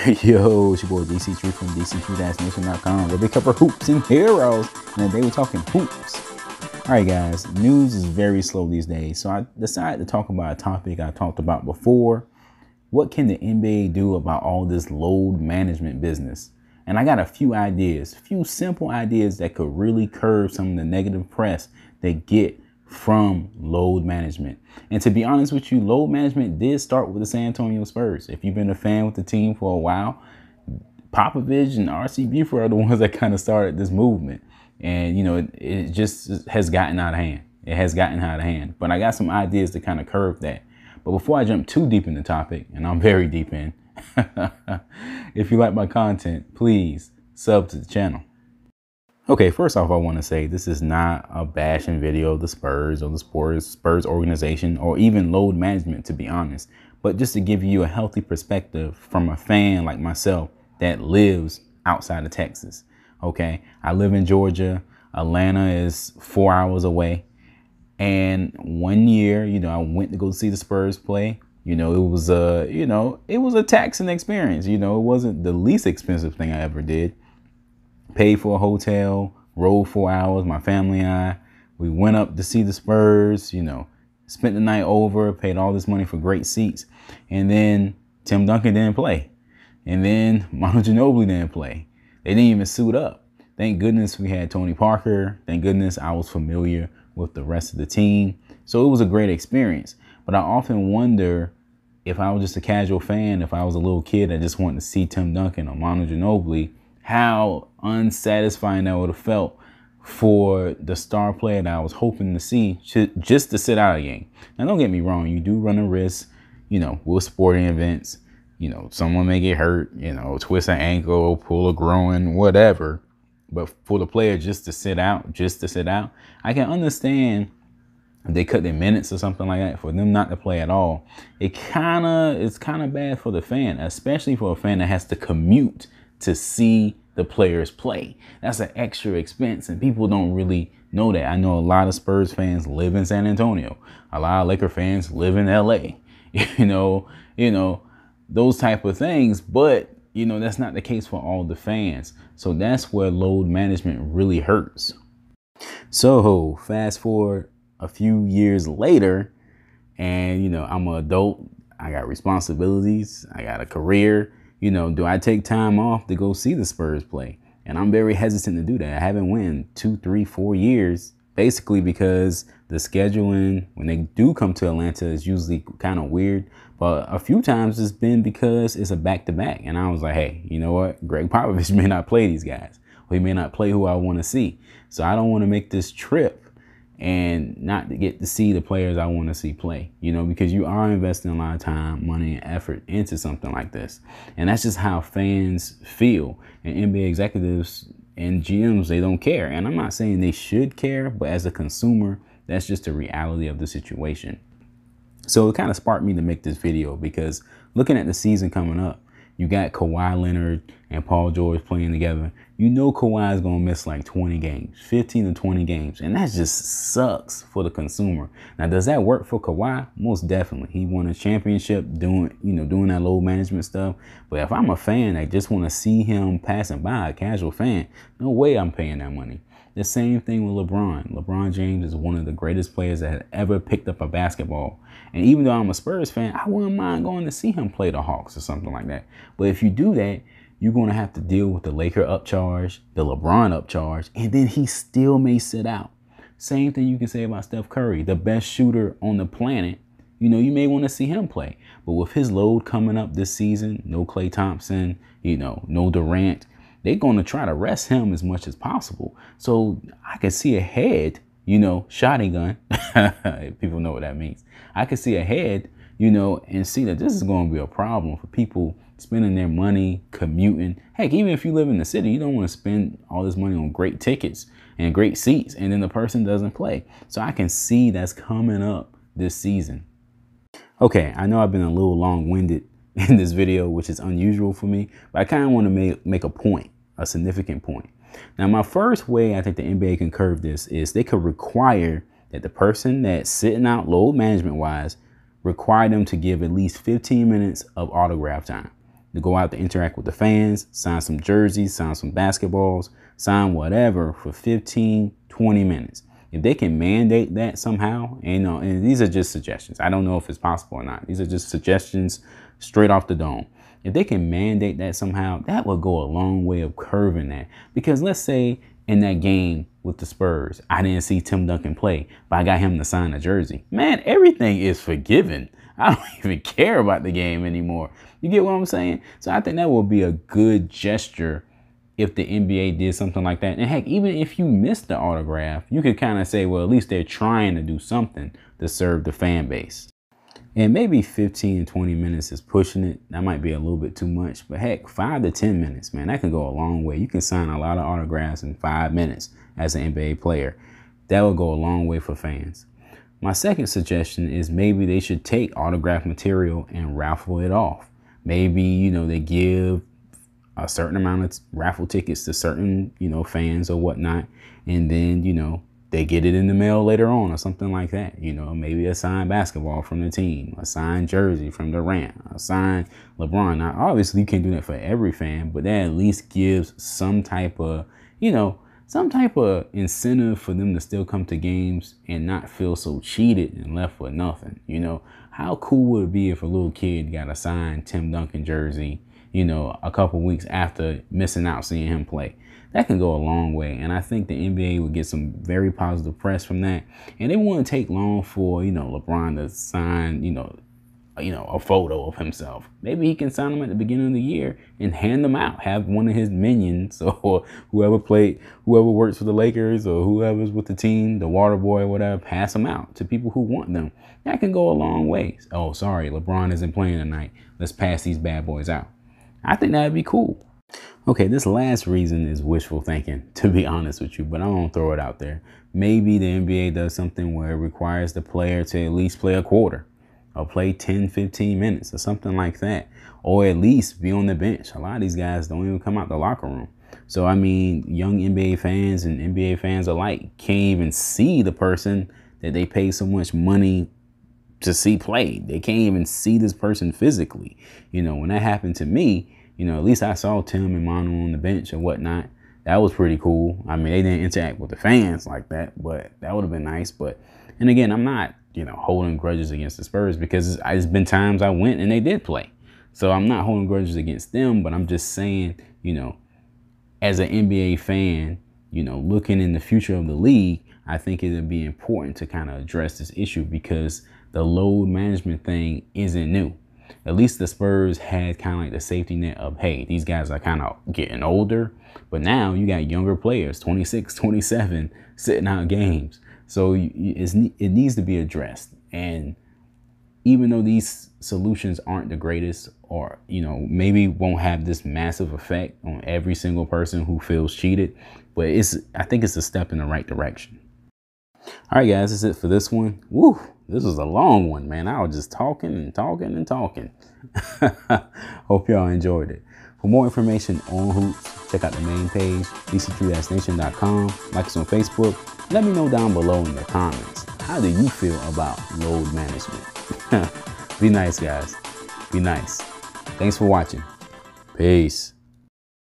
Yo, it's your boy Dctree from Dctree-Nation.com, where they cover hoops and heroes, and today we're talking hoops. All right, guys, news is very slow these days, so I decided to talk about a topic I talked about before. What can the NBA do about all this load management business? And I got a few ideas, a few simple ideas that could really curb some of the negative press they get from load management. And to be honest with you, load management did start with the San Antonio Spurs. If you've been a fan with the team for a while, Popovich and R.C. Buford are the ones that kind of started this movement. And, you know, it just has gotten out of hand. It has gotten out of hand. But I got some ideas to kind of curb that. But before I jump too deep in the topic, and I'm very deep in, if you like my content, please sub to the channel. Okay, first off, I want to say this is not a bashing video of the Spurs or the Spurs organization or even load management, to be honest, but just to give you a healthy perspective from a fan like myself that lives outside of Texas. Okay, I live in Georgia. Atlanta is 4 hours away. And one year, you know, I went to go see the Spurs play. You know, it was a taxing experience. You know, it wasn't the least expensive thing I ever did. Paid for a hotel, rode 4 hours, my family and I. We went up to see the Spurs, you know, spent the night over, paid all this money for great seats. And then Tim Duncan didn't play. And then Manu Ginobili didn't play. They didn't even suit up. Thank goodness we had Tony Parker. Thank goodness I was familiar with the rest of the team. So it was a great experience. But I often wonder if I was just a casual fan, if I was a little kid that just wanted to see Tim Duncan or Manu Ginobili, how unsatisfying that would have felt for the star player that I was hoping to see just to sit out a game. Now, don't get me wrong. You do run a risk, you know, with sporting events. You know, someone may get hurt, you know, twist an ankle, pull a groin, whatever. But for the player just to sit out, I can understand if they cut their minutes or something like that, for them not to play at all. It's kind of bad for the fan, especially for a fan that has to commute to see the players play. That's an extra expense, and people don't really know that. I know a lot of Spurs fans live in San Antonio. A lot of Laker fans live in LA. You know, those type of things, but you know, that's not the case for all the fans. So that's where load management really hurts. So fast forward a few years later, and you know, I'm an adult. I got responsibilities. I got a career. You know, do I take time off to go see the Spurs play? And I'm very hesitant to do that. I haven't went in 2, 3, 4 years, basically because the scheduling when they do come to Atlanta is usually kind of weird. But a few times it's been because it's a back-to-back. And I was like, hey, you know what? Greg Popovich may not play these guys, or he may not play who I want to see. So I don't want to make this trip and not to get to see the players I want to see play, you know, because you are investing a lot of time, money, and effort into something like this. And that's just how fans feel. And NBA executives and GMs, they don't care. And I'm not saying they should care, but as a consumer, that's just the reality of the situation. So it kind of sparked me to make this video because looking at the season coming up, you got Kawhi Leonard and Paul George playing together. You know Kawhi is going to miss like 20 games, 15 to 20 games. And that just sucks for the consumer. Now, does that work for Kawhi? Most definitely. He won a championship doing that load management stuff. But if I'm a fan, I just want to see him passing by, a casual fan, no way I'm paying that money. The same thing with LeBron. LeBron James is one of the greatest players that had ever picked up a basketball. And even though I'm a Spurs fan, I wouldn't mind going to see him play the Hawks or something like that. But if you do that, you're going to have to deal with the Laker upcharge, the LeBron upcharge, and then he still may sit out. Same thing you can say about Steph Curry, the best shooter on the planet. You know, you may want to see him play. But with his load coming up this season, no Klay Thompson, you know, no Durant, they're going to try to rest him as much as possible. So I can see ahead, you know, shotgun. People know what that means. I can see ahead, you know, and see that this is going to be a problem for people spending their money, commuting. Heck, even if you live in the city, you don't want to spend all this money on great tickets and great seats, and then the person doesn't play. So I can see that's coming up this season. Okay, I know I've been a little long-winded in this video, which is unusual for me, but I kind of want to make a point, a significant point. Now, my first way I think the NBA can curb this is they could require that the person that's sitting out load management wise, require them to give at least 15 minutes of autograph time. to go out to interact with the fans, sign some jerseys, sign some basketballs, sign whatever for 15, 20 minutes. If they can mandate that somehow, and these are just suggestions. I don't know if it's possible or not. These are just suggestions straight off the dome. If they can mandate that somehow, that would go a long way of curving that. Because let's say in that game with the Spurs, I didn't see Tim Duncan play, but I got him to sign a jersey. Man, everything is forgiven. I don't even care about the game anymore. You get what I'm saying? So I think that would be a good gesture if the NBA did something like that. And heck, even if you missed the autograph, you could kind of say, well, at least they're trying to do something to serve the fan base. And maybe 15, 20 minutes is pushing it. That might be a little bit too much, but heck, 5 to 10 minutes, man, that can go a long way. You can sign a lot of autographs in 5 minutes as an NBA player. That will go a long way for fans. My second suggestion is maybe they should take autograph material and raffle it off. Maybe, they give a certain amount of raffle tickets to certain, fans or whatnot. And then, they get it in the mail later on or something like that. Maybe a signed basketball from the team, a signed jersey from Durant, a signed LeBron. Now, obviously you can't do that for every fan, but that at least gives some type of, incentive for them to still come to games and not feel so cheated and left with nothing. How cool would it be if a little kid got a signed Tim Duncan jersey, a couple weeks after missing out seeing him play? That can go a long way. And I think the NBA would get some very positive press from that. And it wouldn't take long for, LeBron to sign, a photo of himself. Maybe he can sign them at the beginning of the year and hand them out. Have one of his minions or whoever works for the Lakers or whoever's with the team, the water boy or whatever, pass them out to people who want them. That can go a long way. Oh, sorry, LeBron isn't playing tonight. Let's pass these bad boys out. I think that'd be cool. Okay, this last reason is wishful thinking, to be honest with you, but I'm going to throw it out there. Maybe the NBA does something where it requires the player to at least play a quarter or play 10, 15 minutes or something like that, or at least be on the bench. A lot of these guys don't even come out the locker room. So, young NBA fans and NBA fans alike can't even see the person that they pay so much money to see play. They can't even see this person physically. When that happened to me, at least I saw Tim and Manu on the bench and whatnot. That was pretty cool. They didn't interact with the fans like that, but that would have been nice. And again, I'm not, holding grudges against the Spurs because it's been times I went and they did play. So I'm not holding grudges against them, but I'm just saying, as an NBA fan, looking in the future of the league, I think it would be important to kind of address this issue because the load management thing isn't new. At least the Spurs had kind of like the safety net of, hey, these guys are kind of getting older, but now you got younger players, 26, 27, sitting out games. So it needs to be addressed. And even though these solutions aren't the greatest or, maybe won't have this massive effect on every single person who feels cheated, but I think it's a step in the right direction. All right, guys, that's it for this one. Woo, this was a long one, man. I was just talking and talking and talking. Hope y'all enjoyed it. For more information on hoops, check out the main page, Dctree-Nation.com. Like us on Facebook. Let me know down below in the comments. How do you feel about load management? Be nice, guys. Be nice. Thanks for watching. Peace.